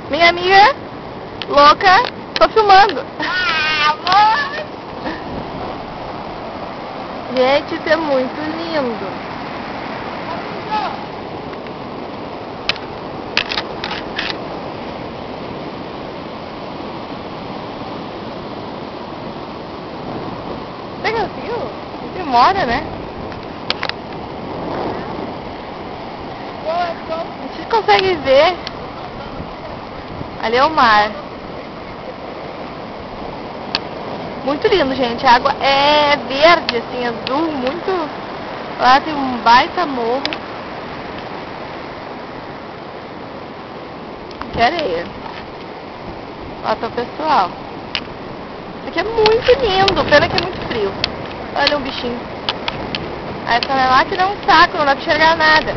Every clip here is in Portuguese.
Minha amiga louca, tô filmando. Gente, isso é muito lindo. Você conseguiu? Demora, né? Vocês conseguem ver? Ali é o mar. Muito lindo, gente. A água é verde, assim, azul, muito... Lá tem um baita morro. Que areia. Lá tá o pessoal. Isso aqui é muito lindo. Pena que é muito frio. Olha um bichinho. Aí essa lá que dá um saco, não dá pra enxergar nada.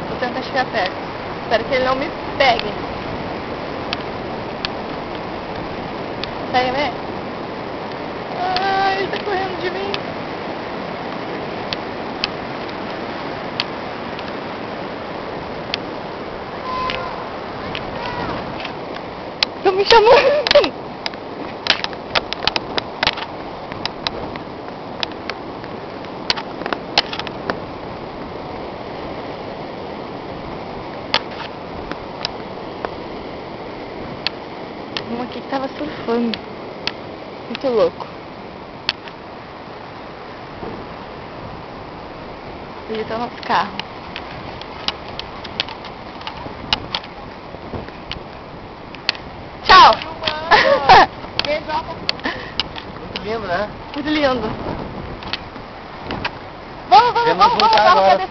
Vou tentar chegar perto. Espero que ele não me pegue. Pega, né? Ai, ele tá correndo de mim. Estão me chamando. Um aqui que tava surfando. Muito louco. Ele tá no nosso carro. Tchau! Muito lindo, né? Muito lindo. Vamos voltar agora.